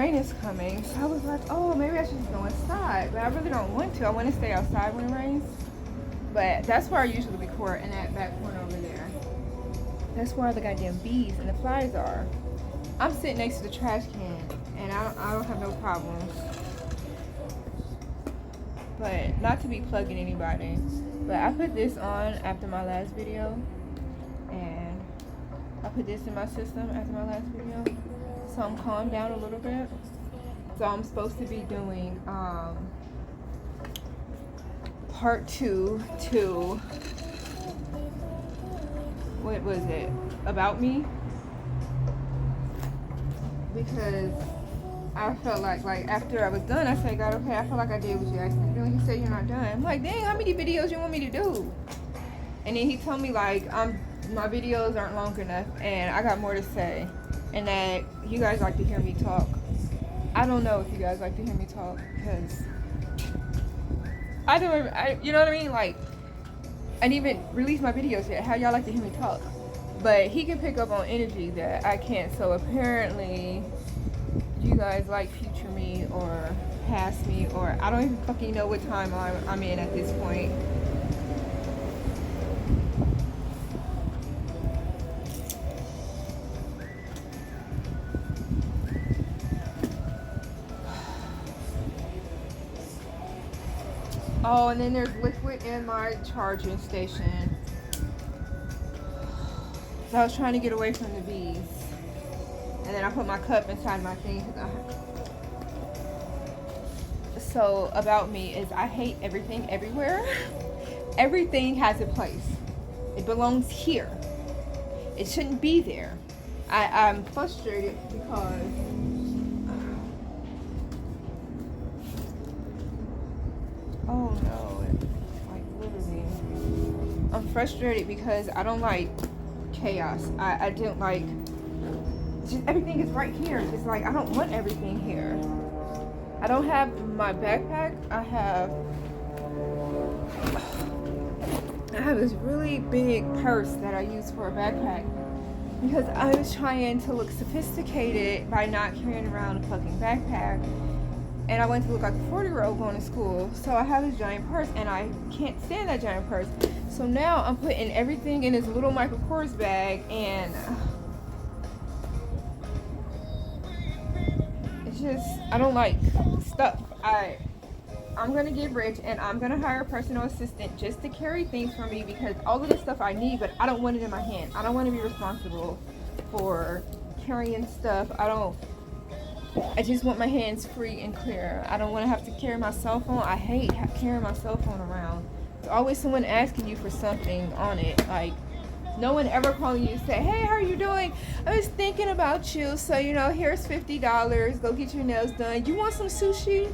rain is coming. So I was like, oh, maybe I should just go inside. But I really don't want to. I want to stay outside when it rains. But that's where I usually record, in that back corner over there. That's where the goddamn bees and the flies are. I'm sitting next to the trash can, and I don't have no problems. But not to be plugging anybody. But I put this on after my last video. And I put this in my system after my last video. So I'm calmed down a little bit. So I'm supposed to be doing part 2 to, what was it, about me, because I felt like after I was done, I said, God, okay, I feel like I did what you asked me to do. And he said, you're not done. I'm like, dang, how many videos you want me to do? And then he told me, like, my videos aren't long enough and I got more to say, and that you guys like to hear me talk. I don't know if you guys like to hear me talk, because you know what I mean? Like, I didn't even release my videos yet. How y'all like to hear me talk? But he can pick up on energy that I can't. So apparently, you guys like future me or past me, or I don't even fucking know what time I'm in at this point. Oh, and then there's liquid in my charging station. So I was trying to get away from the bees. And then I put my cup inside my thing. So about me is I hate everything everywhere. Everything has a place. It belongs here. It shouldn't be there. I'm frustrated because oh no, like literally. I'm frustrated because I don't like chaos. I don't like, just everything is right here. It's like, I don't want everything here. I don't have my backpack. I have this really big purse that I use for a backpack because I was trying to look sophisticated by not carrying around a fucking backpack. And I want to look like a 40-year-old going to school. So I have this giant purse, and I can't stand that giant purse. So now I'm putting everything in this little Michael Kors bag, and it's just, I don't like stuff. I'm going to get rich, and I'm going to hire a personal assistant just to carry things for me, because all of this stuff I need, but I don't want it in my hand. I don't want to be responsible for carrying stuff. I just want my hands free and clear. I don't want to have to carry my cell phone. I hate carrying my cell phone around. There's always someone asking you for something on it. Like, no one ever calling you to say, hey, how are you doing? I was thinking about you. So, here's $50. Go get your nails done. You want some sushi?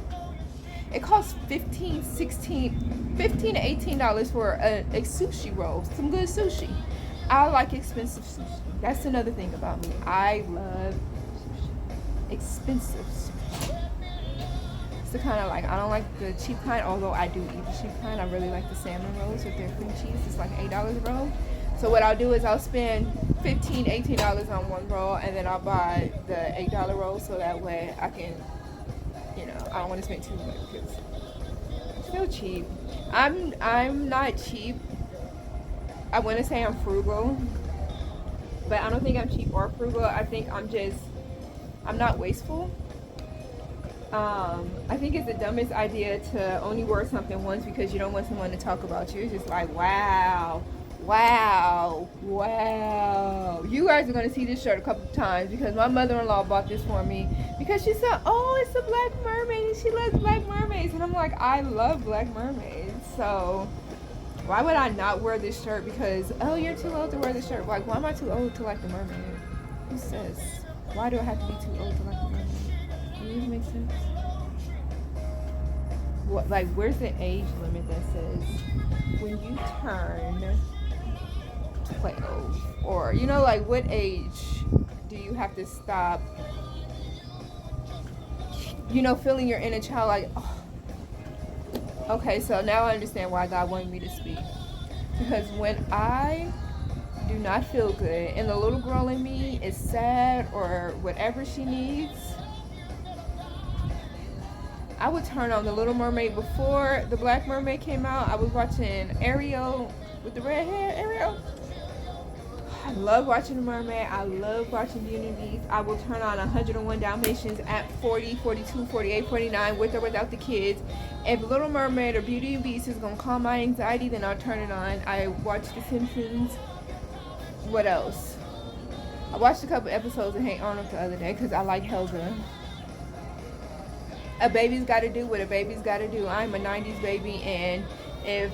It costs $15 to $18 for a sushi roll. Some good sushi. I like expensive sushi. That's another thing about me. I love expensive sushi. It's the kind of, like, I don't like the cheap kind, although I do eat the cheap kind. I really like the salmon rolls with their cream cheese. It's like $8 a roll. So what I'll do is I'll spend $15, $18 on one roll, and then I'll buy the $8 roll, so that way I can, I don't want to spend too much because it's still cheap. I'm not cheap. I want to say I'm frugal, but I don't think I'm cheap or frugal. I think I'm not wasteful. I think it's the dumbest idea to only wear something once because you don't want someone to talk about you. It's just like, wow. You guys are going to see this shirt a couple of times because my mother-in-law bought this for me because she said, oh, it's a black mermaid and she loves black mermaids. And I'm like, I love black mermaids. So why would I not wear this shirt? Because, oh, you're too old to wear this shirt. Like, why am I too old to like the mermaid? Who says? Why do I have to be too old to like the mermaid? Does this make sense? What, like, where's the age limit that says when you turn 12? Or, like, what age do you have to stop, feeling your inner child like, oh. Okay, so now I understand why God wanted me to speak. Because when I do not feel good and the little girl in me is sad or whatever she needs, I would turn on The Little Mermaid before The Black Mermaid came out. I was watching Ariel with the red hair, Ariel. I love watching The Mermaid. I love watching Beauty and the Beast. I will turn on 101 Dalmatians at 40, 42, 48, 49 with or without the kids. If Little Mermaid or Beauty and the Beast is going to calm my anxiety, then I'll turn it on. I watch The Simpsons. What else? I watched a couple episodes of Hey Arnold the other day because I like Helga. A baby's got to do what a baby's got to do. I'm a 90s baby, and if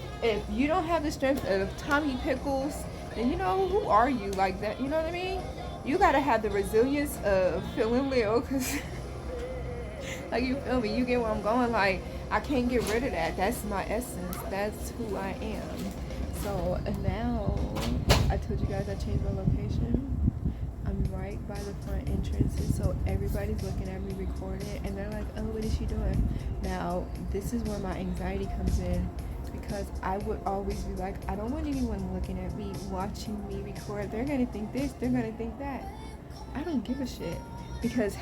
you don't have the strength of Tommy Pickles, then you know, who are you like that? You know what I mean? You got to have the resilience of Phil and Lil, because, like, you feel me? You get where I'm going? Like, I can't get rid of that. That's my essence. That's who I am. So now, I told you guys I changed my location. I'm right by the front entrance, and so everybody's looking at me recording, and they're like, oh, what is she doing? Now, this is where my anxiety comes in, because I would always be like, I don't want anyone looking at me, watching me record. They're going to think this, they're going to think that. I don't give a shit, because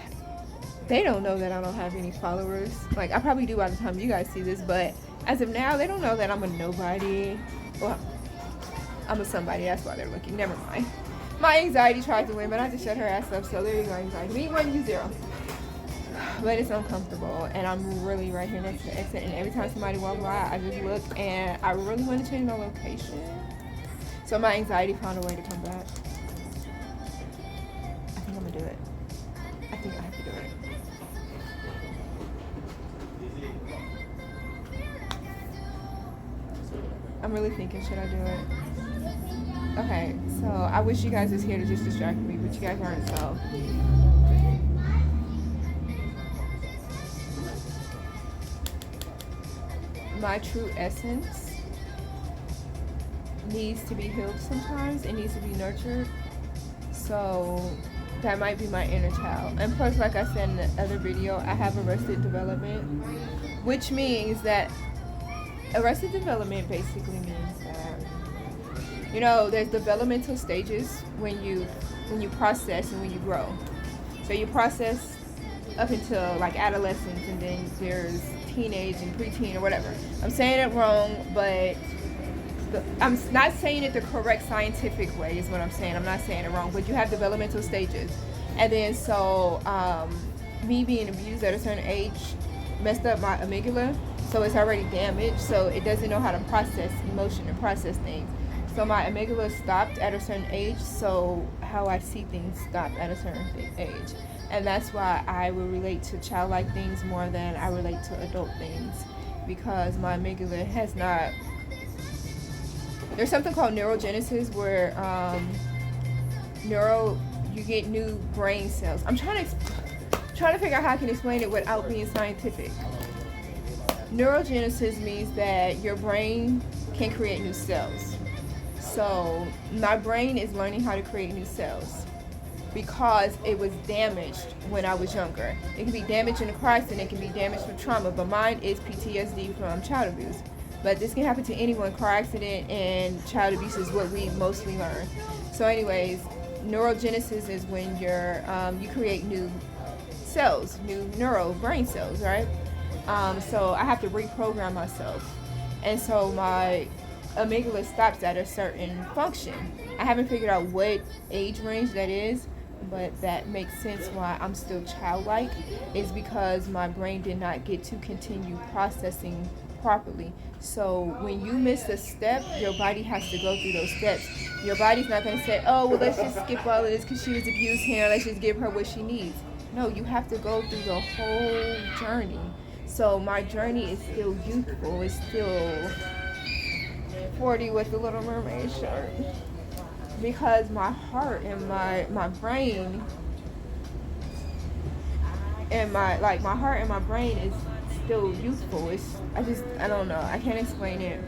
they don't know that I don't have any followers. Like, I probably do by the time you guys see this, but as of now, they don't know that I'm a nobody. Well, I'm a somebody, that's why they're looking. Never mind. My anxiety tried to win, but I just shut her ass up, so there you go, anxiety. Me 1, you 0. But it's uncomfortable, and I'm really right here next to the exit, and every time somebody walks by, I just look, and I really want to change my location. So my anxiety found a way to come back. I think I'm going to do it. I think I have to do it. I'm really thinking, should I do it? Okay, so I wish you guys was here to just distract me, but you guys aren't, so. My true essence needs to be healed sometimes. It needs to be nurtured. So that might be my inner child. And plus, like I said in the other video, I have arrested development, which means that arrested development basically means that, you know, there's developmental stages when you process and when you grow. So you process up until like adolescence, and then there's teenage and preteen or whatever. I'm saying it wrong, but I'm not saying it the correct scientific way is what I'm saying. I'm not saying it wrong, but you have developmental stages. And then so me being abused at a certain age messed up my amygdala, so it's already damaged, so it doesn't know how to process emotion and process things. So my amygdala stopped at a certain age, so how I see things stopped at a certain age. And that's why I will relate to childlike things more than I relate to adult things, because my amygdala has not. There's something called neurogenesis where you get new brain cells. I'm trying to figure out how I can explain it without being scientific. Neurogenesis means that your brain can create new cells. So my brain is learning how to create new cells because it was damaged when I was younger. It can be damaged in a car accident, it can be damaged from trauma, but mine is PTSD from child abuse. But this can happen to anyone. Car accident and child abuse is what we mostly learn. So anyways, neurogenesis is when you create new cells, new brain cells, right? So I have to reprogram myself. And so my amygdala stops at a certain function. I haven't figured out what age range that is, but that makes sense why I'm still childlike, is because my brain did not get to continue processing properly. So when you miss a step, your body has to go through those steps. Your body's not going to say, oh, well, let's just skip all of this because she was abused here, let's just give her what she needs. No, you have to go through the whole journey. So my journey is still youthful. It's still 40 with the Little Mermaid shirt, because my heart and my brain and my heart and my brain is still youthful. I don't know. I can't explain it.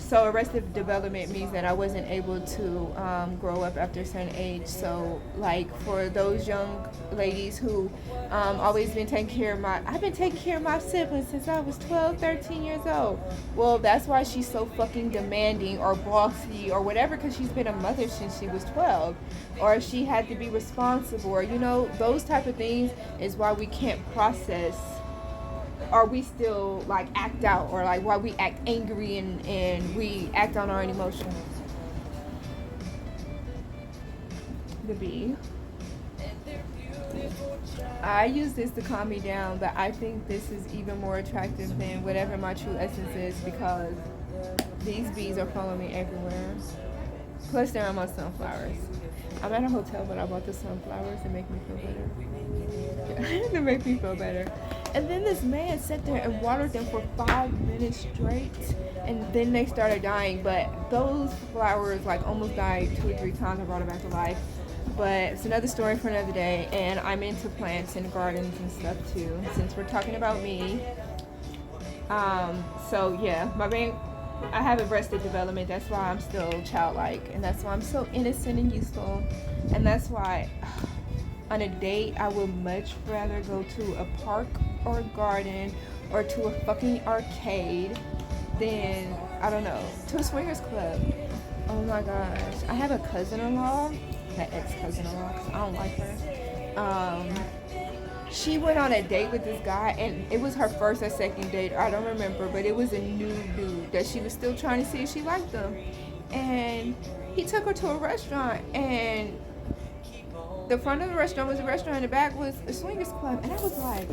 So arrested development means that I wasn't able to grow up after a certain age. So like for those young ladies who always been taking care of I've been taking care of my siblings since I was 12, 13 years old. Well, that's why she's so fucking demanding or bossy or whatever, because she's been a mother since she was 12, or she had to be responsible, or those type of things is why we can't process, or we still like act out, or like why we act angry and we act on our own emotions. The B. I use this to calm me down, but I think this is even more attractive than whatever my true essence is, because these bees are following me everywhere. Plus they're on my sunflowers. I'm at a hotel, but I bought the sunflowers to make me feel better. To make me feel better. And then this man sat there and watered them for 5 minutes straight, and then they started dying. But those flowers like almost died 2 or 3 times. I brought it back to life. But it's another story for another day. And I'm into plants and gardens and stuff too, since we're talking about me. So yeah, I have arrested development. That's why I'm still childlike, and that's why I'm so innocent and useful, and that's why on a date I would much rather go to a park or a garden or to a fucking arcade than, I don't know, to a swingers club. Oh my gosh, I have a cousin-in-law, my ex-cousin-in-law, because I don't like her. She went on a date with this guy, and it was her first or second date, I don't remember, but it was a new dude that she was still trying to see if she liked him. And he took her to a restaurant, and the front of the restaurant was a restaurant, and the back was a swingers club. And I was like,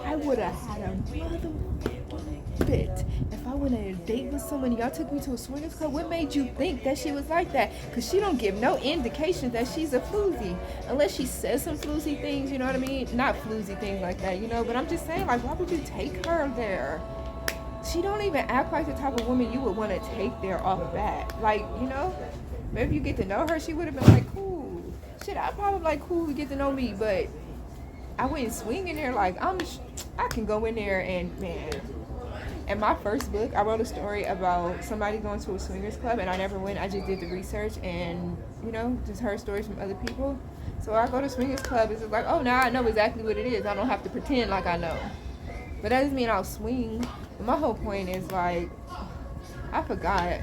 I would have had a motherfucking fit if I went on a date with someone, y'all took me to a swingers club. What made you think that she was like that? Because she don't give no indication that she's a floozy, unless she says some floozy things, you know what I mean? Not floozy things like that, but I'm just saying, like, why would you take her there? She don't even act like the type of woman you would want to take there off bat. Like, maybe if you get to know her, she would have been like, cool. Shit, I probably like, cool, to get to know me, but I wouldn't swing in there like, I can go in there and, man. In my first book, I wrote a story about somebody going to a swingers club, and I never went. I just did the research and, just heard stories from other people. So I go to swingers club, it's like, oh, now I know exactly what it is. I don't have to pretend like I know. But that doesn't mean I'll swing. But my whole point is, like, I forgot.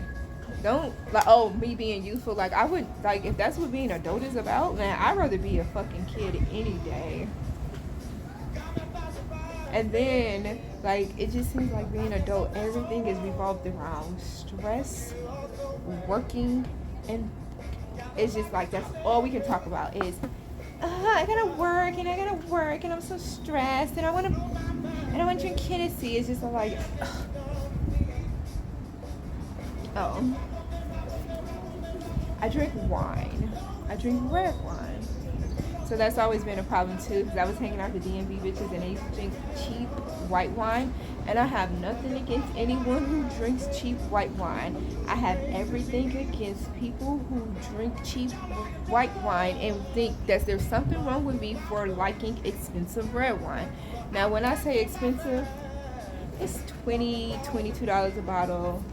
Don't, like, me being youthful. Like, I would, like, if that's what being adult is about, man, I'd rather be a fucking kid any day. And then, like, it just seems like being an adult, everything is revolved around stress, working, and it's just like, that's all we can talk about is, I gotta work, and I'm so stressed, and I want to drink Hennessy. It's just like, I drink wine. I drink red wine. So that's always been a problem too, because I was hanging out with the DMV bitches and they used to drink cheap white wine, and I have nothing against anyone who drinks cheap white wine. I have everything against people who drink cheap white wine and think that there's something wrong with me for liking expensive red wine. Now, when I say expensive, it's $22 a bottle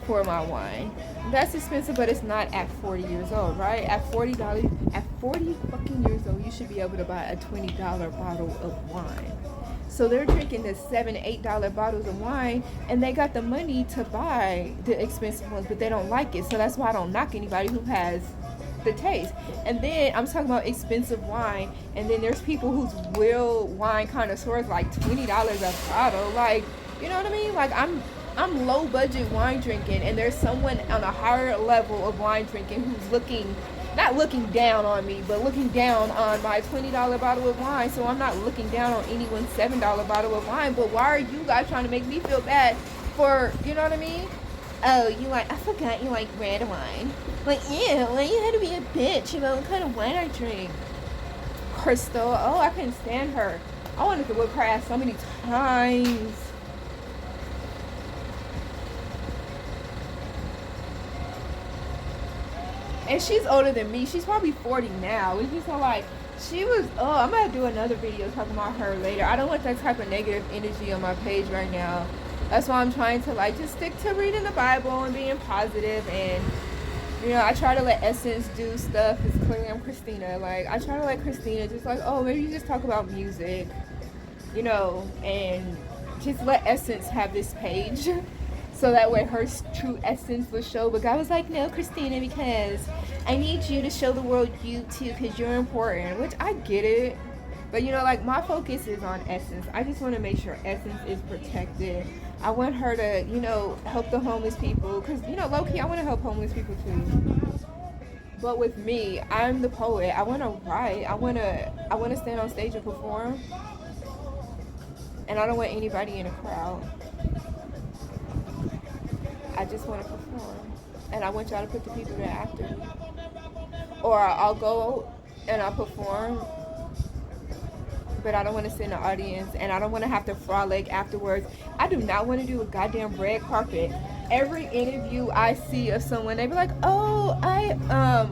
for my wine. That's expensive, but it's not at 40 years old, right? At $40, at 40 fucking years old, you should be able to buy a $20 bottle of wine. So they're drinking the $7, $8 bottles of wine, and they got the money to buy the expensive ones, but they don't like it. So that's why I don't knock anybody who has the taste. And then I'm talking about expensive wine, and then there's people who's real wine connoisseurs, like $20 a bottle. Like, you know what I mean? Like, I'm low budget wine drinking, and there's someone on a higher level of wine drinking who's not looking down on me, but looking down on my $20 bottle of wine. So I'm not looking down on anyone's $7 bottle of wine, but why are you guys trying to make me feel bad for, you know what I mean? Oh, I forgot you like red wine. Like, yeah, well, you had to be a bitch, what kind of wine I drink. Crystal, I couldn't stand her. I wanted to whip her ass so many times. And she's older than me. She's probably 40 now. It's just like, she was, I'm going to do another video talking about her later. I don't want that type of negative energy on my page right now. That's why I'm trying to like just stick to reading the Bible and being positive. And you know, I try to let Essence do stuff because clearly I'm Christina. Like, I try to let Christina just like, oh, maybe you just talk about music, you know, and just let Essence have this page. So that way her true essence will show. But God was like, no, Christina, because I need you to show the world you too because you're important, which I get it. But, you know, like, my focus is on Essence. I just want to make sure Essence is protected. I want her to, you know, help the homeless people. Because, you know, low-key, I want to help homeless people, too. But with me, I'm the poet. I want to write. I want to stand on stage and perform. And I don't want anybody in a crowd. I just want to perform. And I want y'all to put the people there after me. Or I'll go and I'll perform, but I don't want to sit in the audience, and I don't want to have to frolic afterwards. I do not want to do a goddamn red carpet. Every interview I see of someone, they be like, oh,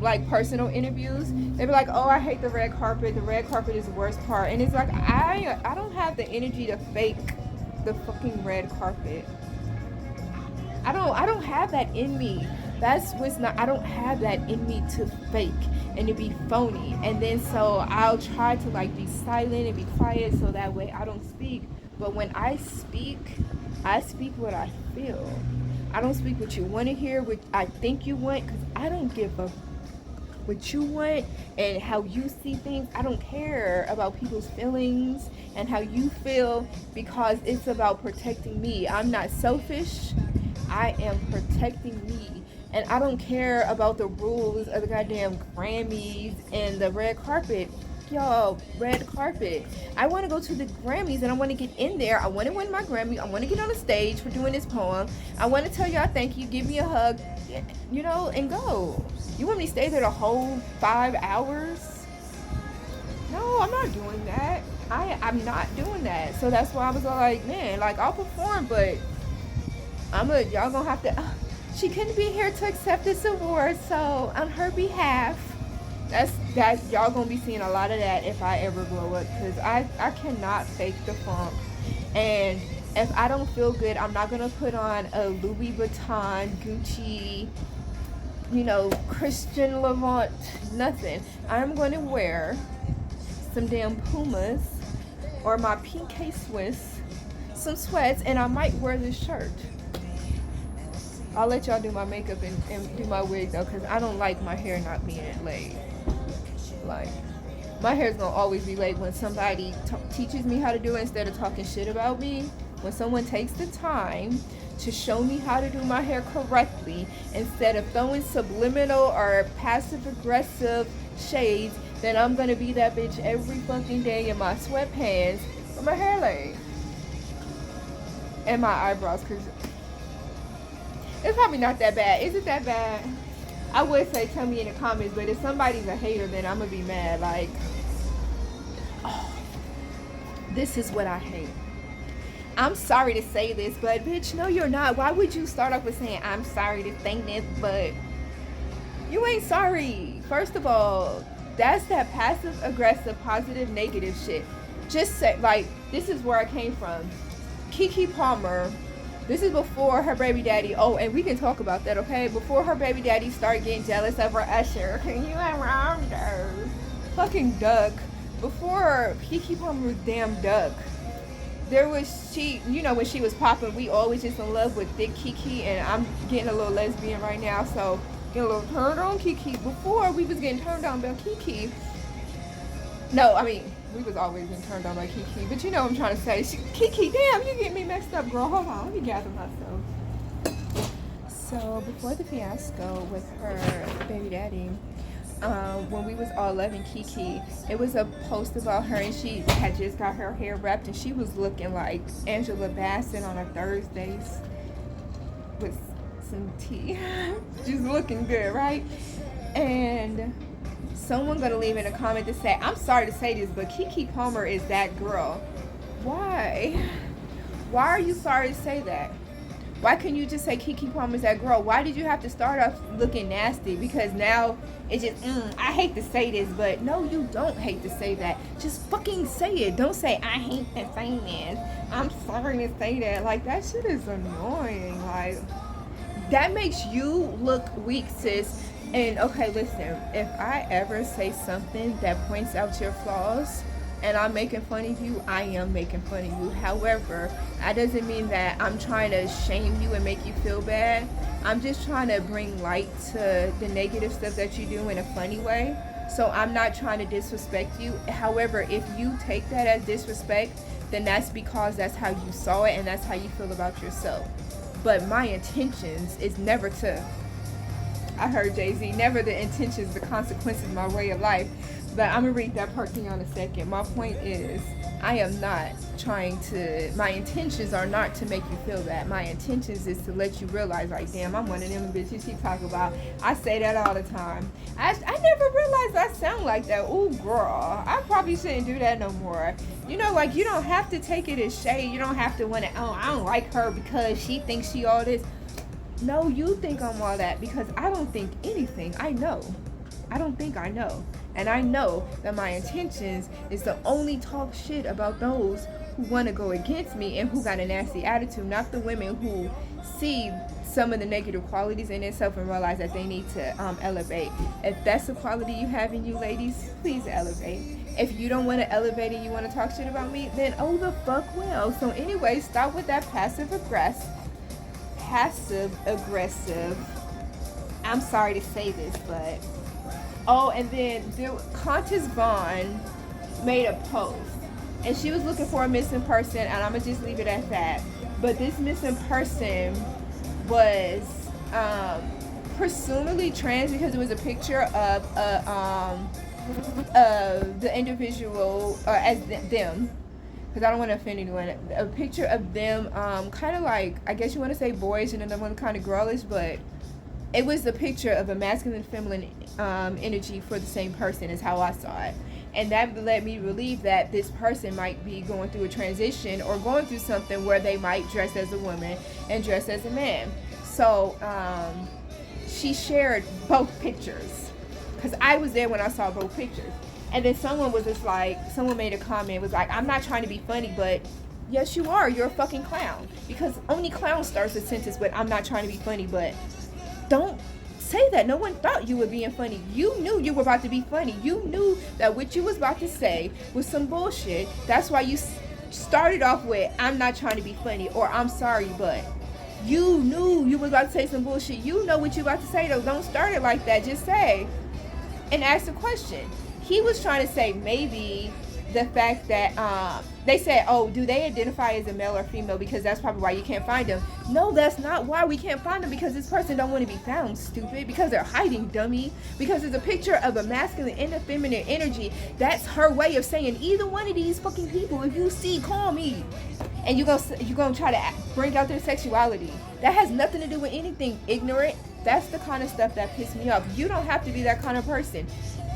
like personal interviews, they be like, oh, I hate the red carpet. The red carpet is the worst part. And it's like, I don't have the energy to fake the fucking red carpet. I don't have that in me. That's what's not, I don't have that in me to fake and to be phony. And then so I'll try to like be silent and be quiet so that way I don't speak. But when I speak what I feel. I don't speak what you want to hear, what I think you want, because I don't give a what you want and how you see things. I don't care about people's feelings and how you feel, because it's about protecting me. I'm not selfish. I am protecting me. And I don't care about the rules of the goddamn Grammys and the red carpet. Y'all, red carpet. I want to go to the Grammys and I want to get in there. I want to win my Grammy. I want to get on the stage for doing this poem. I want to tell y'all thank you, give me a hug, you know, and go. You want me to stay there the whole 5 hours? No, I'm not doing that. I'm not doing that. So that's why I was all like, man, like, I'll perform, but y'all gonna have to, she couldn't be here to accept this award, so on her behalf, that y'all gonna be seeing a lot of that if I ever blow up, because I cannot fake the funk. And if I don't feel good, I'm not gonna put on a Louis Vuitton, Gucci, you know, Christian Levant, nothing. I'm gonna wear some damn Pumas or my PK Swiss, some sweats, and I might wear this shirt. I'll let y'all do my makeup and do my wig though, because I don't like my hair not being laid. Like, my hair's gonna always be laid when somebody teaches me how to do it instead of talking shit about me. When someone takes the time to show me how to do my hair correctly instead of throwing subliminal or passive aggressive shades, then I'm gonna be that bitch every fucking day in my sweatpants with my hair laid. And my eyebrows, because it's probably not that bad. Is it that bad? I would say tell me in the comments, but if somebody's a hater, then I'm gonna be mad. Like, oh, this is what I hate. I'm sorry to say this, but bitch, no you're not. Why would you start off with saying I'm sorry to say this, but you ain't sorry? First of all, that's that passive aggressive positive negative shit. Just say, like, this is where I came from. Keke Palmer, this is before her baby daddy, oh, and we can talk about that, okay? Before her baby daddy started getting jealous of her Usher. You ain't wrong, though. Fucking duck. Before Keke Palmer was damn duck, there was, she, you know, when she was popping, we always just in love with thick Keke, and I'm getting a little lesbian right now, so getting a little turned on Keke. Before, we was getting turned on by Keke. No, I mean, we was always getting turned on by Keke, but you know what I'm trying to say. Keke, damn, you get me messed up, girl. Hold on, let me gather myself. So, before the fiasco with her baby daddy, when we was all loving Keke, it was a post about her, and she had just got her hair wrapped, and she was looking like Angela Bassett on her Thursdays with some tea. Just looking good, right? And someone gonna leave in a comment to say, I'm sorry to say this, but Keke Palmer is that girl. Why? Why are you sorry to say that? Why couldn't you just say Keke Palmer's that girl? Why did you have to start off looking nasty? Because now it's just, I hate to say this, but no, you don't hate to say that. Just fucking say it. Don't say, I hate to say this. I'm sorry to say that. Like, that shit is annoying. Like, that makes you look weak, sis. And, okay, listen. If I ever say something that points out your flaws, and I'm making fun of you, I am making fun of you. However, that doesn't mean that I'm trying to shame you and make you feel bad. I'm just trying to bring light to the negative stuff that you do in a funny way. So I'm not trying to disrespect you. However, if you take that as disrespect, then that's because that's how you saw it and that's how you feel about yourself. But my intentions is never to, I heard Jay-Z, never the intentions, the consequences, my way of life. But I'm going to read that part to you in a second. My point is, I am not trying to, my intentions are not to make you feel that. My intentions is to let you realize, like, damn, I'm one of them bitches she talk about. I say that all the time. I never realized I sound like that. Ooh, girl, I probably shouldn't do that no more. You know, like, you don't have to take it as shade. You don't have to want to, oh, I don't like her because she thinks she all this. No, you think I'm all that because I don't think anything. I know. I don't think I know. And I know that my intentions is to only talk shit about those who want to go against me and who got a nasty attitude, not the women who see some of the negative qualities in themselves and realize that they need to elevate. If that's a quality you have in you, ladies, please elevate. If you don't want to elevate and you want to talk shit about me, then oh the fuck well. So anyway, stop with that passive aggressive. I'm sorry to say this, but oh, and then Countess Vaughn made a post, and she was looking for a missing person, and I'm gonna just leave it at that. But this missing person was presumably trans because it was a picture of the individual as them. Because I don't want to offend anyone. A picture of them, kind of like, I guess you want to say boyish and another one kind of girlish, but it was a picture of a masculine and feminine energy for the same person is how I saw it. And that led me to believe that this person might be going through a transition or going through something where they might dress as a woman and dress as a man. So she shared both pictures because I was there when I saw both pictures. And then someone was just like, someone made a comment, was like, I'm not trying to be funny, but yes you are, you're a fucking clown. Because only clown starts a sentence with, I'm not trying to be funny, but don't say that. No one thought you were being funny. You knew you were about to be funny. You knew that what you was about to say was some bullshit. That's why you started off with, I'm not trying to be funny, or I'm sorry, but you knew you was about to say some bullshit. You know what you about to say, though. Don't start it like that. Just say and ask a question. He was trying to say maybe the fact that they said, oh, do they identify as a male or female, because that's probably why you can't find them. No, that's not why we can't find them, because this person don't want to be found, stupid, because they're hiding, dummy, because it's a picture of a masculine and a feminine energy. That's her way of saying, either one of these fucking people, if you see, call me. And you're gonna try to bring out their sexuality. That has nothing to do with anything, ignorant. That's the kind of stuff that pissed me off. You don't have to be that kind of person.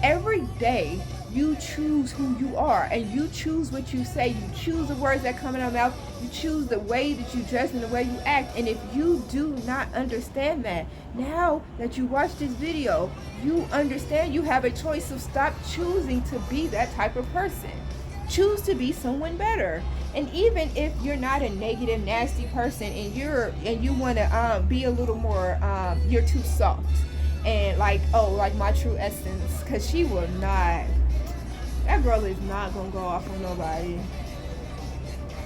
Every day you choose who you are, and you choose what you say. You choose the words that come out of your mouth. You choose the way that you dress and the way you act. And if you do not understand that, now that you watch this video, you understand you have a choice. So stop choosing to be that type of person. Choose to be someone better. And even if you're not a negative, nasty person, and you want to be a little more, you're too soft. And like my true essence, because she will not, that girl is not gonna go off on nobody.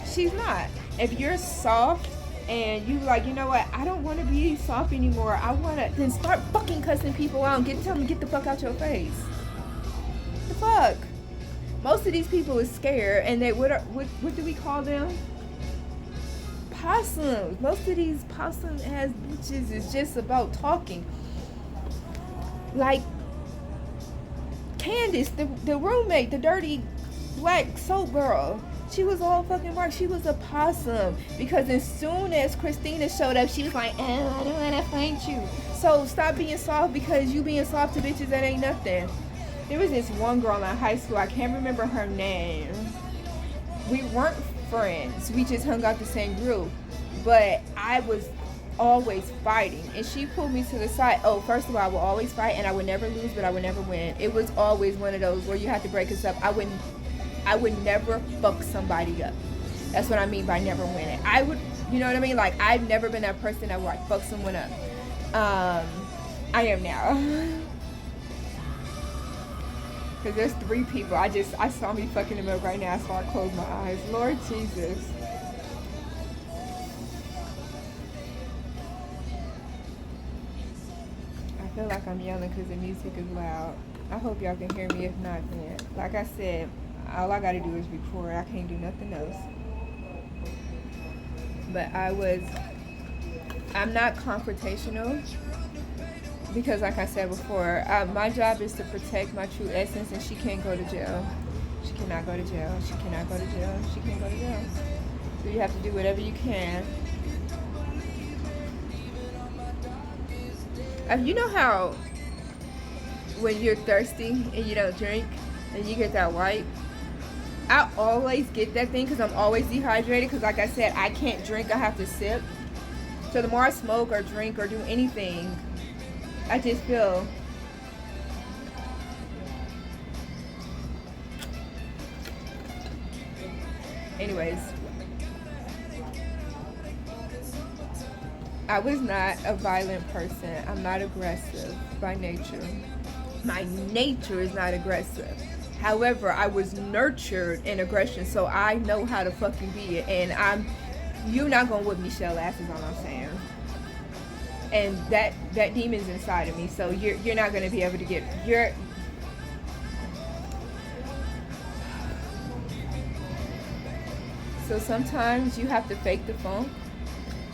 She's not. If you're soft and you like, you know what, I don't want to be soft anymore, I want to, then start fucking cussing people out and tell them to get the fuck out your face. The fuck. Most of these people is scared, and they what do we call them? Possums. Most of these possum ass bitches is just about talking. Like Candace, the roommate, the dirty black soap girl, she was all fucking marked. She was a possum, because as soon as Christina showed up, she was like, oh, I don't want to fight you. So stop being soft, because you being soft to bitches, that ain't nothing. There was this one girl in high school, I can't remember her name. We weren't friends, we just hung out the same group. But I was always fighting. And she pulled me to the side. Oh, first of all, I will always fight and I would never lose, but I would never win. It was always one of those where you have to break us up. I would never fuck somebody up. That's what I mean by never winning. I would, you know what I mean? Like, I've never been that person that would like fuck someone up. I am now. Because there's 3 people. I saw me fucking them up right now, so I closed my eyes. Lord Jesus. I feel like I'm yelling because the music is loud. I hope y'all can hear me. If not, then, like I said, all I gotta do is record. I can't do nothing else. But I'm not confrontational. Because like I said before, my job is to protect my true essence, and she can't go to jail. She cannot go to jail. She cannot go to jail. She can't go to jail. So you have to do whatever you can. You know how when you're thirsty and you don't drink and you get that wipe? I always get that thing because I'm always dehydrated because like I said, I can't drink. I have to sip. So the more I smoke or drink or do anything, I just feel anyways, I was not a violent person. I'm not aggressive by nature. My nature is not aggressive. However, I was nurtured in aggression, so I know how to fucking be it. And you're not gonna whip Michelle ass is all I'm saying. And that demon's inside of me, so you're not gonna be able to get So sometimes you have to fake the funk.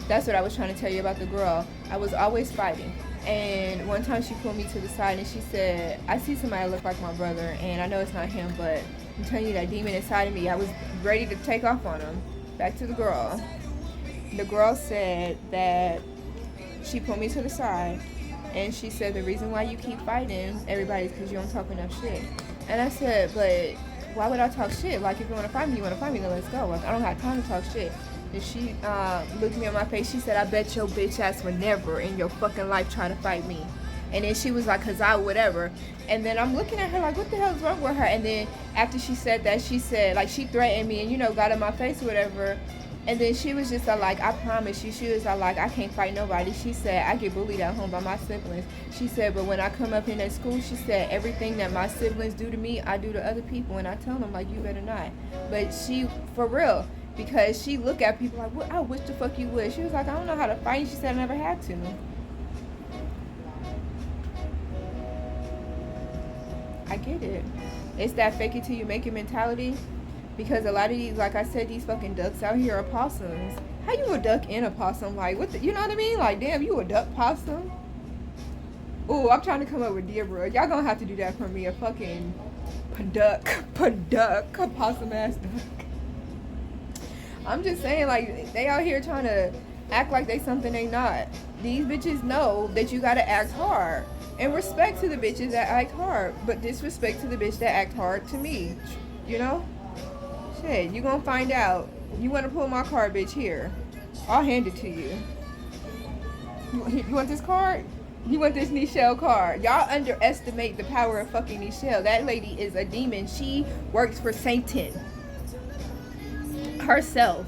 That's what I was trying to tell you about the girl. I was always fighting. And one time she pulled me to the side and she said, I see somebody look like my brother, and I know it's not him, but I'm telling you, that demon inside of me, I was ready to take off on him. Back to the girl. The girl said that she pulled me to the side and she said, the reason why you keep fighting everybody is because you don't talk enough shit. And I said, but why would I talk shit? Like, if you want to fight me, then let's go. Like, I don't have time to talk shit. And she looked me in my face. She said, I bet your bitch ass would never in your fucking life try to fight me. And then she was like, cause I whatever. And then I'm looking at her like, what the hell is wrong with her? And then after she said that, she said, like, she threatened me and, you know, got in my face or whatever. And then she was just like, I promise you. She was like, I can't fight nobody. She said, I get bullied at home by my siblings. She said, but when I come up in that school, she said, everything that my siblings do to me, I do to other people. And I tell them, like, you better not. But she, for real, because she look at people like, well, I wish the fuck you would. She was like, I don't know how to fight. She said, I never had to. I get it. It's that fake it till you make it mentality. Because a lot of these, like I said, these fucking ducks out here are possums. How you a duck and a possum? Like, what the, you know what I mean? Like, damn, you a duck possum? Ooh, I'm trying to come up with Deborah. Y'all gonna have to do that for me. A fucking duck, a possum ass duck. I'm just saying, like, they out here trying to act like they something they not. These bitches know that you gotta act hard. And respect to the bitches that act hard. But disrespect to the bitch that act hard to me. You know? Shit, you gonna find out. You wanna pull my card, bitch, here. I'll hand it to you. You want this card? You want this Nichelle card? Y'all underestimate the power of fucking Nichelle. That lady is a demon. She works for Satan herself.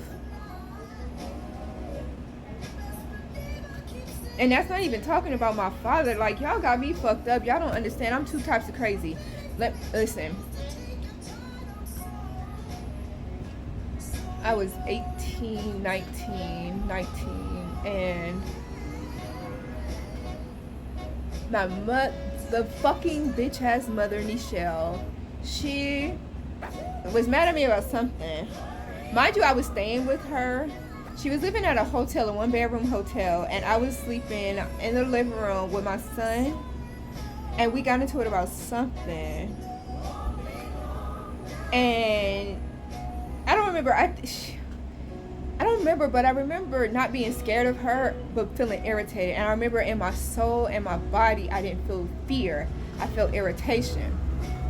And that's not even talking about my father. Like, y'all got me fucked up. Y'all don't understand. I'm 2 types of crazy. Listen. I was 18, 19, and the fucking bitch ass mother, Nichelle, she was mad at me about something. Mind you, I was staying with her. She was living at a hotel, a 1-bedroom hotel, and I was sleeping in the living room with my son, and we got into it about something. And I don't remember. I don't remember, but I remember not being scared of her, but feeling irritated. And I remember in my soul and my body, I didn't feel fear. I felt irritation.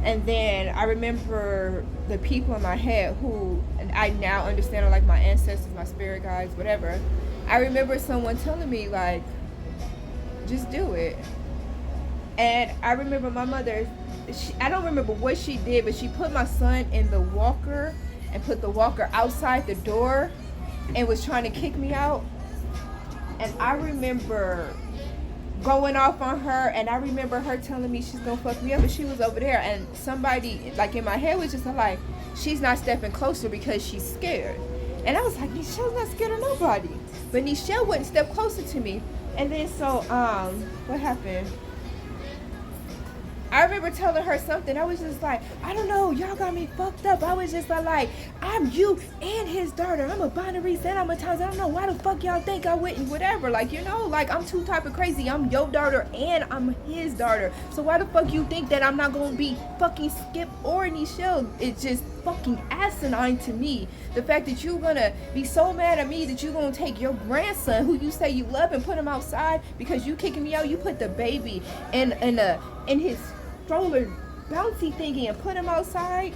And then I remember the people in my head who I now understand are like my ancestors, my spirit guides, whatever. I remember someone telling me, like, just do it. And I remember my mother, I don't remember what she did, but she put my son in the walker and put the walker outside the door and was trying to kick me out. And I remember going off on her, and I remember her telling me she's gonna fuck me up, and she was over there, and somebody, like, in my head was just like, she's not stepping closer because she's scared. And I was like, Nichelle's not scared of nobody. But Nichelle wouldn't step closer to me. And then so, what happened? I remember telling her something. I was just like, I don't know, y'all got me fucked up. I was just like, I'm you and his daughter. I'm a binary set. I'm a times. I don't know why the fuck y'all think I wouldn't, whatever. Like, you know, like, I'm too type of crazy. I'm your daughter and I'm his daughter. So why the fuck you think that I'm not gonna be fucking Skip or Nichelle? It's just fucking asinine to me. The fact that you're gonna be so mad at me that you're gonna take your grandson, who you say you love, and put him outside because you kicking me out. You put the baby in his stroller bouncy thingy and put him outside.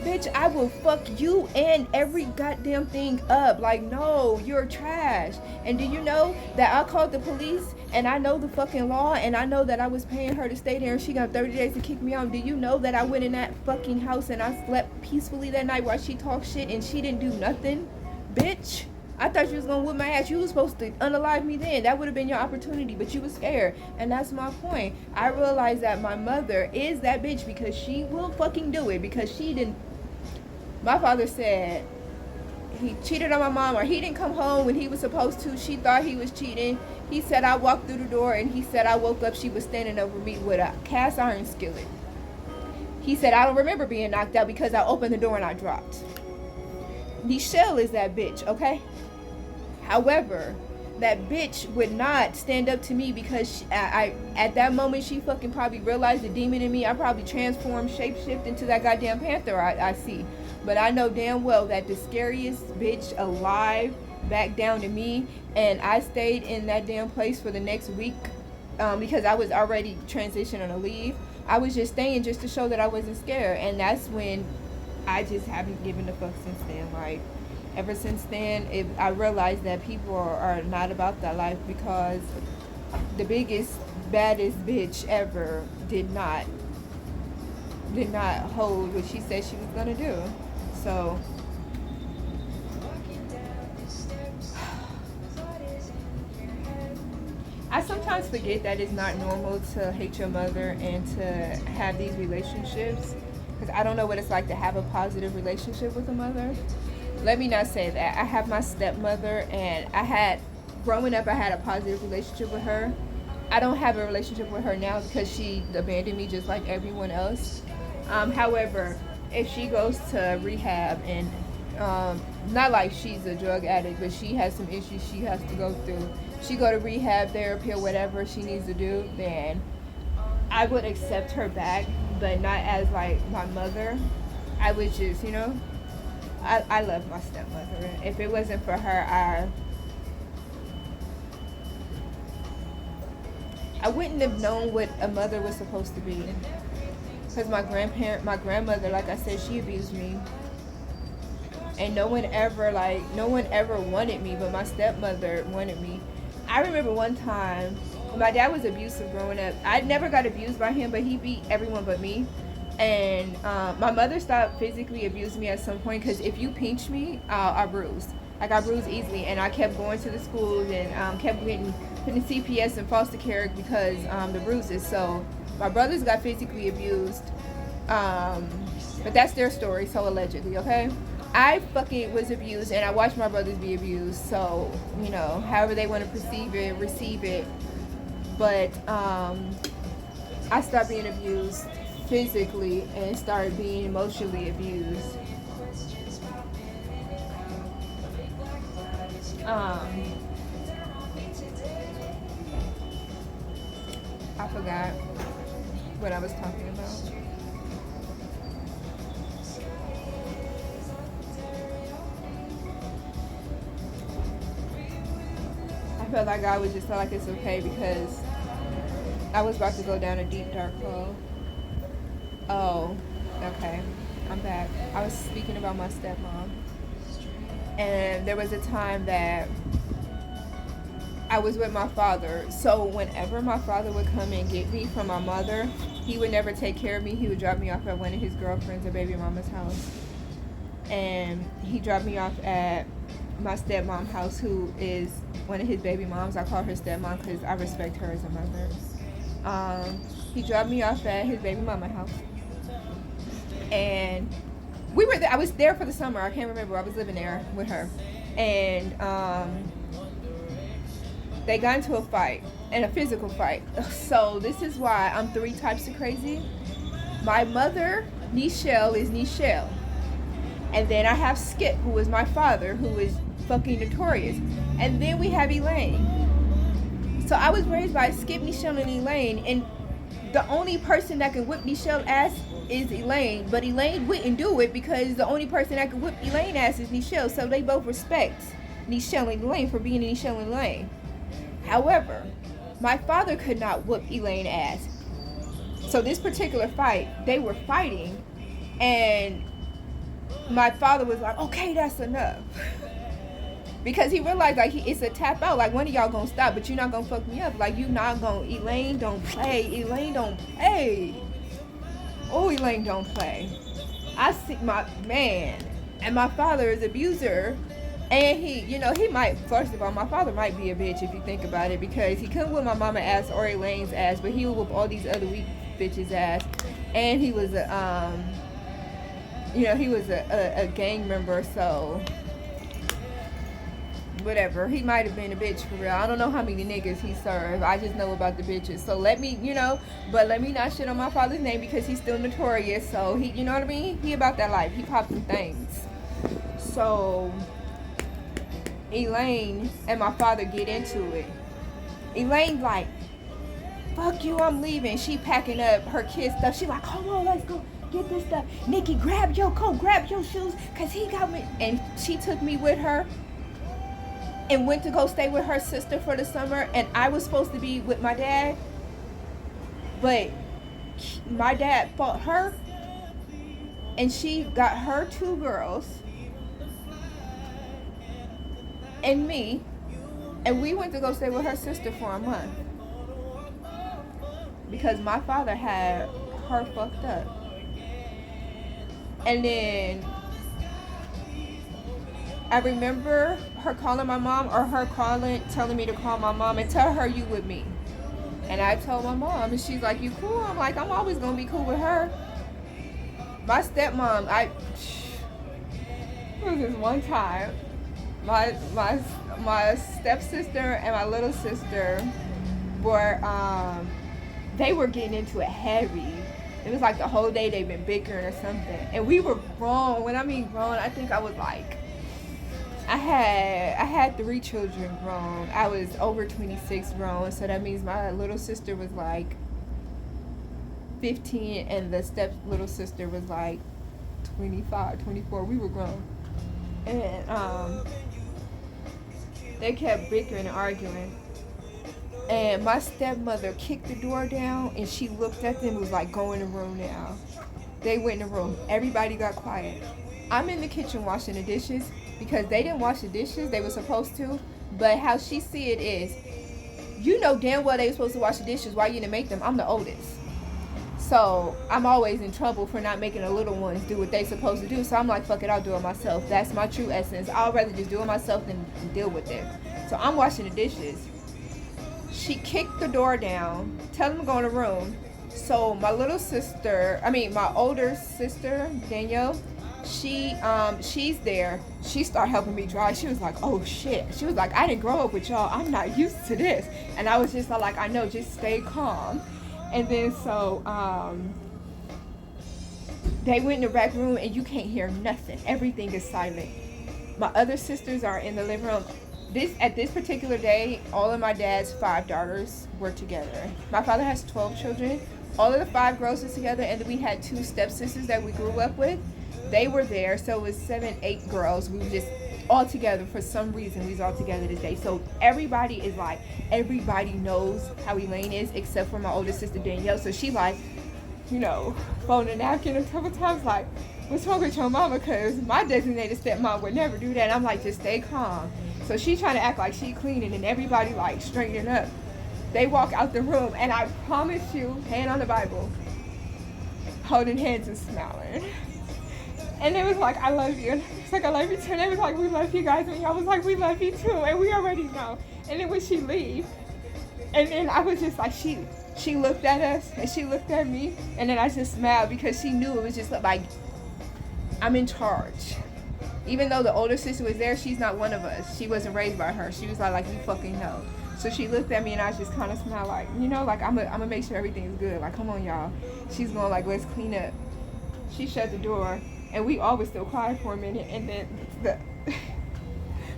Bitch, I will fuck you and every goddamn thing up. Like, no, you're trash. And do you know that I called the police and I know the fucking law and I know that I was paying her to stay there and she got 30 days to kick me out? Do you know that I went in that fucking house and I slept peacefully that night while she talked shit and she didn't do nothing? Bitch, I thought you was gonna whip my ass. You was supposed to unalive me then. That would have been your opportunity, but you was scared. And that's my point. I realized that my mother is that bitch because she will fucking do it, because she didn't. My father said he cheated on my mom, or he didn't come home when he was supposed to. She thought he was cheating. He said I walked through the door and he said I woke up, she was standing over me with a cast iron skillet. He said I don't remember being knocked out because I opened the door and I dropped. Nichelle is that bitch, okay? However, that bitch would not stand up to me because I at that moment she fucking probably realized the demon in me. I probably transformed, shapeshift into that goddamn panther I see. But I know damn well that the scariest bitch alive backed down to me, and I stayed in that damn place for the next week because I was already transitioning to leave. I was just staying just to show that I wasn't scared, and that's when I just haven't given a fuck since then. Like, ever since then, I realized that people are not about that life, because the biggest, baddest bitch ever did not hold what she said she was gonna do. So I sometimes forget that it's not normal to hate your mother and to have these relationships, because I don't know what it's like to have a positive relationship with a mother. Let me not say that. I have my stepmother, and growing up, I had a positive relationship with her. I don't have a relationship with her now because she abandoned me just like everyone else. However, if she goes to rehab, and not like she's a drug addict, but she has some issues she has to go through. She go to rehab, therapy, or whatever she needs to do, then I would accept her back, but not as like my mother. I would just, I love my stepmother. If it wasn't for her, I wouldn't have known what a mother was supposed to be. Because my grandmother, like I said, she abused me. And no one ever wanted me, but my stepmother wanted me. I remember one time, my dad was abusive growing up. I never got abused by him, but he beat everyone but me. And my mother stopped physically abusing me at some point, because if you pinch me, I bruised. I got bruised easily, and I kept going to the schools and kept getting put in CPS and foster care because the bruises. So my brothers got physically abused, but that's their story, so allegedly, okay? I fucking was abused, and I watched my brothers be abused, so, however they want to perceive it, receive it. But I stopped being abused physically and started being emotionally abused. I forgot what I was talking about. I felt like God was just felt like it's okay, because I was about to go down a deep dark hole. Oh, okay. I'm back. I was speaking about my stepmom. And there was a time that I was with my father. So whenever my father would come and get me from my mother, he would never take care of me. He would drop me off at one of his girlfriends or baby mama's house. And he dropped me off at my stepmom's house, who is one of his baby moms. I call her stepmom because I respect her as a mother. He dropped me off at his baby mama's house. And we were there. I was there for the summer. I can't remember. I was living there with her. And they got into a fight, and a physical fight. So this is why I'm 3 types of crazy. My mother, Nichelle, is Nichelle. And then I have Skip, who is my father, who is fucking notorious. And then we have Elaine. So I was raised by Skip, Nichelle, and Elaine, and the only person that can whip Nichelle's ass is Elaine. But Elaine wouldn't do it because the only person that can whip Elaine's ass is Nichelle. So they both respect Nichelle and Elaine for being Nichelle and Elaine. However, my father could not whoop Elaine's ass. So this particular fight, they were fighting, and my father was like, okay, that's enough. Because he realized, like, it's a tap out. Like, one of y'all gonna stop, but you're not gonna fuck me up. Like, you not gonna, Elaine don't play. Elaine don't play. Oh, Elaine don't play. I see my man, and my father is abuser. And he, you know, he might, first of all, my father might be a bitch if you think about it, because he couldn't whoop my mama's ass or Elaine's ass, but he would whoop all these other weak bitches' ass. And he was a gang member, so whatever. He might have been a bitch for real. I don't know how many niggas he served. I just know about the bitches. So let me not shit on my father's name because he's still notorious. So he, you know what I mean? He about that life. He popped some things. So Elaine and my father get into it. Elaine like, fuck you, I'm leaving. She packing up her kid stuff. She like, hold on, let's go get this stuff. Nikki, grab your coat, grab your shoes, cause he got me. And she took me with her and went to go stay with her sister for the summer. And I was supposed to be with my dad, but my dad fought her, and she got her 2 girls and me, and we went to go stay with her sister for a month because my father had her fucked up. And then I remember her calling my mom, or her telling me to call my mom and tell her you with me. And I told my mom, and she's like, you cool? I'm like, I'm always gonna be cool with her. My stepmom, it was this one time, my stepsister and my little sister were they were getting into it heavy. It was like the whole day they've been bickering or something. And we were grown. When I mean grown, I think I was like, I had 3 children grown. I was over 26 grown, so that means my little sister was like 15 and the step little sister was like 25, 24. We were grown. And they kept bickering and arguing. And my stepmother kicked the door down, and she looked at them and was like, go in the room now. They went in the room. Everybody got quiet. I'm in the kitchen washing the dishes because they didn't wash the dishes. They were supposed to. But how she see it is, you know damn well they were supposed to wash the dishes. Why you didn't make them? I'm the oldest. So I'm always in trouble for not making the little ones do what they supposed to do. So I'm like, fuck it, I'll do it myself. That's my true essence. I'd rather just do it myself than deal with it. So I'm washing the dishes. She kicked the door down, tell them to go in the room. So my older sister, Danielle, she's there. She started helping me dry. She was like, oh shit. She was like, I didn't grow up with y'all. I'm not used to this. And I was just like, I know, just stay calm. And then so they went in the back room and you can't hear nothing. Everything is silent. My other sisters are in the living room. At this particular day, all of my dad's 5 daughters were together. My father has 12 children. All of the 5 girls were together, and then we had 2 stepsisters that we grew up with. They were there, so it was 7, 8 girls. We were just all together for some reason. We was all together this day. So everybody knows how Elaine is, except for my older sister Danielle. So she like, folding a napkin a couple times, like, what's wrong with your mama? Because my designated stepmom would never do that. And I'm like, just stay calm. So she trying to act like she cleaning, and everybody like straightening up. They walk out the room, and I promise you, hand on the Bible, holding hands and smiling. And it was like, I love you. And it's like, I love you too. And it was like, we love you guys. And y'all was like, we love you too. And we already know. And then when she leave, and then I was just like, she looked at us and she looked at me. And then I just smiled because she knew it was just like, I'm in charge. Even though the older sister was there, she's not one of us. She wasn't raised by her. She was like you fucking know. So she looked at me and I just kind of smiled like, you know, like I'm gonna make sure everything's good. Like, come on, y'all. She's going like, let's clean up. She shut the door and we all was still quiet for a minute. And then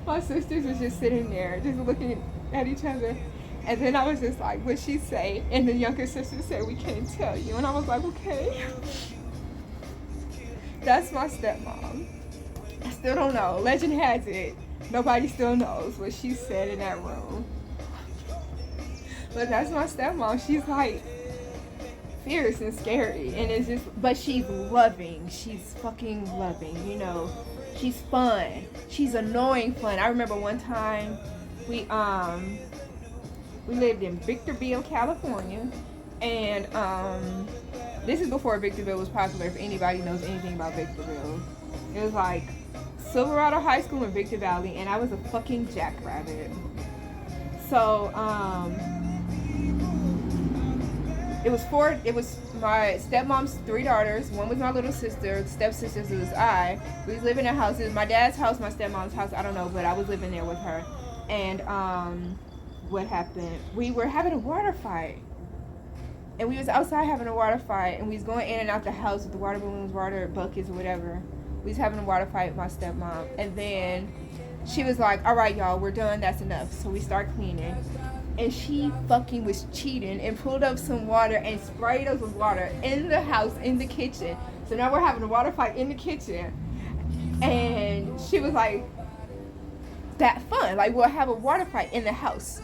my sisters was just sitting there, just looking at each other. And then I was just like, what'd she say? And the younger sister said, we can't tell you. And I was like, okay. That's my stepmom. I still don't know. Legend has it, nobody still knows what she said in that room. But that's my stepmom. She's like fierce and scary, and it's just, but she's loving. She's fucking loving, you know. She's fun. She's annoying fun. I remember one time we lived in Victorville, California, and this is before Victorville was popular. If anybody knows anything about Victorville, it was like Silverado High School in Victor Valley, and I was a fucking jackrabbit. So it was my stepmom's 3 daughters. One was my little sister. Stepsisters was I. We was living in houses. My dad's house, my stepmom's house, I don't know, but I was living there with her. And what happened? We were having a water fight. And we was outside having a water fight, and we was going in and out the house with the water balloons, water buckets, or whatever. We was having a water fight with my stepmom. And then she was like, all right, y'all, we're done. That's enough. So we start cleaning. And she fucking was cheating and pulled up some water and sprayed us with water in the house, in the kitchen. So now we're having a water fight in the kitchen. And she was like, that fun. Like, we'll have a water fight in the house,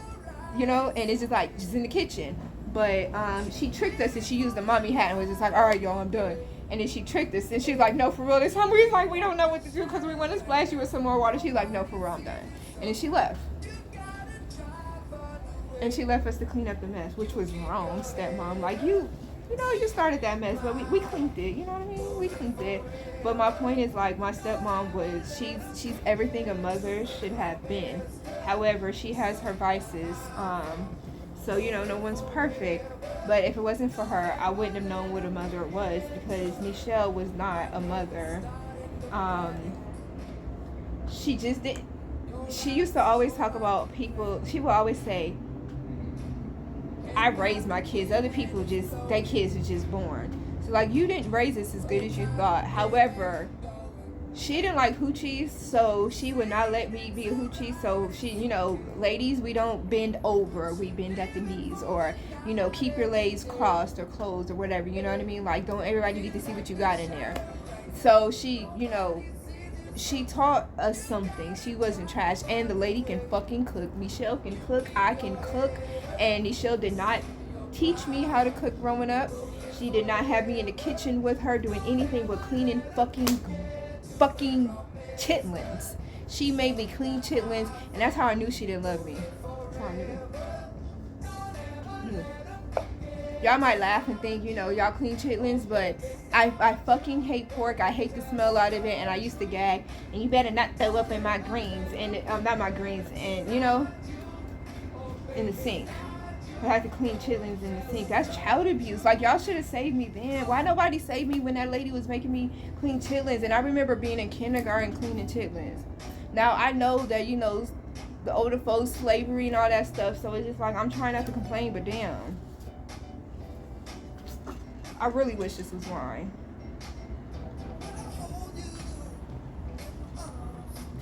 you know? And it's just like, just in the kitchen. But she tricked us, and she used the mommy hat and was just like, all right, y'all, I'm done. And then she tricked us, and she was like, no, for real, this time. We was like, we don't know what to do because we want to splash you with some more water. She's like, no, for real, I'm done. And then she left. And she left us to clean up the mess, which was wrong, stepmom. Like, you know, you started that mess, but we cleaned it, you know what I mean? We cleaned it. But my point is, like, my stepmom was, she's everything a mother should have been. However, she has her vices. So, you know, no one's perfect. But if it wasn't for her, I wouldn't have known what a mother was, because Michelle was not a mother. She just did. She used to always talk about people. She would always say, I raised my kids. Other people their kids are just born. So, like, you didn't raise us as good as you thought. However, she didn't like hoochies, so she would not let me be a hoochie. So she, you know, ladies, we don't bend over. We bend at the knees, or, you know, keep your legs crossed or closed or whatever. You know what I mean? Like, don't everybody need to see what you got in there. So she, you know, she taught us something. She wasn't trash. And the lady can fucking cook. Michelle can cook. I can cook. And Michelle did not teach me how to cook growing up. She did not have me in the kitchen with her doing anything but cleaning fucking chitlins. She made me clean chitlins, and that's how I knew she didn't love me. That's how I knew. Y'all might laugh and think, you know, y'all clean chitlins, but I fucking hate pork. I hate the smell out of it, and I used to gag. And you better not throw up in my greens, and not my greens, and, you know, in the sink. I had to clean chitlins in the sink. That's child abuse. Like, y'all should have saved me then. Why nobody saved me when that lady was making me clean chitlins? And I remember being in kindergarten cleaning chitlins. Now, I know that, you know, the older folks, slavery and all that stuff, so it's just like, I'm trying not to complain, but damn. I really wish this was wine.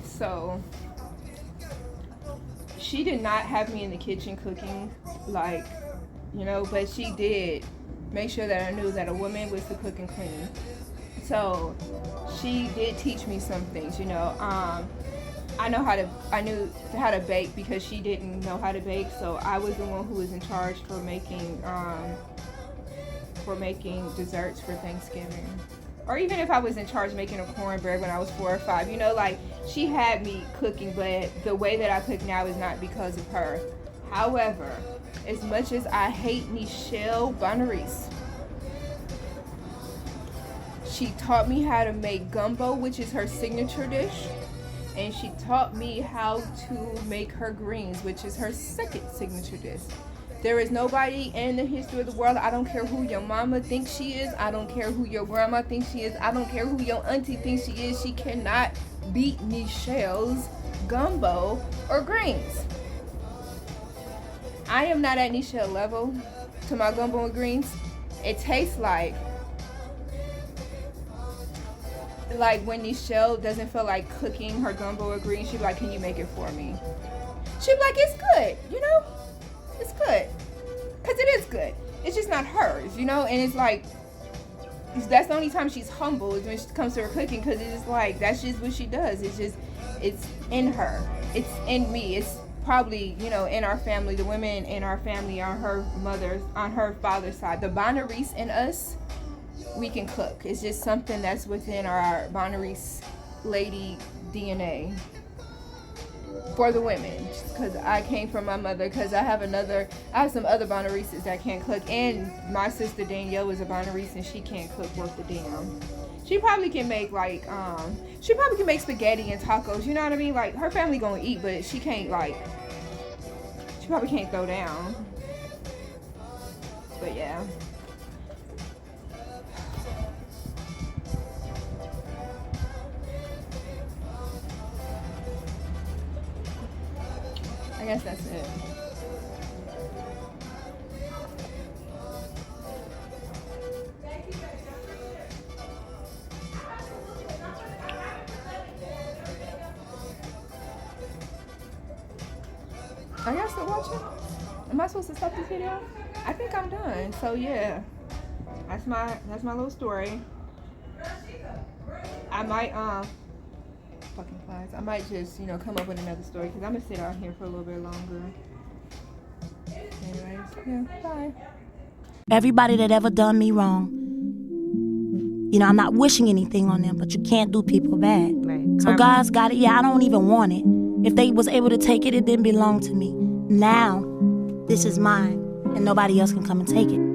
So, she did not have me in the kitchen cooking, like, you know, but she did make sure that I knew that a woman was to cook and clean. So she did teach me some things, you know. I knew how to bake because she didn't know how to bake, so I was the one who was in charge for making desserts for Thanksgiving. or even if I was in charge making a cornbread when I was 4 or 5, you know, like, she had me cooking, but the way that I cook now is not because of her. However, as much as I hate Michelle Bonaris, she taught me how to make gumbo, which is her signature dish, and she taught me how to make her greens, which is her second signature dish. There is nobody in the history of the world, I don't care who your mama thinks she is, I don't care who your grandma thinks she is, I don't care who your auntie thinks she is, she cannot beat Michelle's gumbo or greens. I am not at Michelle level to my gumbo and greens. It tastes like when Michelle doesn't feel like cooking her gumbo or greens, she'd be like, can you make it for me? She'd be like, it's good, you know? It's good. Because it is good. It's just not hers, you know? And it's like, that's the only time she's humble is when she comes to her cooking, because it's just like, that's just what she does. It's just, it's in her. It's in me. It's probably, you know, in our family. The women in our family on her father's side. The Bonaris in us, we can cook. It's just something that's within our Bonaris lady DNA for the women, because I came from my mother, because I have some other Bonarises that can't cook, and my sister Danielle is a Bonaris and she can't cook worth the damn. She probably can make spaghetti and tacos, you know what I mean? Like, her family gonna eat, but she can't, like, she probably can't throw down. But yeah. I guess that's it. Are y'all still watching? Am I supposed to stop this video? I think I'm done. So yeah, that's my little story. I might fucking flies. I might just, you know, come up with another story, because I'm gonna sit out here for a little bit longer. Anyways, yeah, bye. Everybody that ever done me wrong, you know, I'm not wishing anything on them, but you can't do people bad. Right. So God's got it. Yeah, I don't even want it. If they was able to take it, it didn't belong to me. Now, this is mine, and nobody else can come and take it.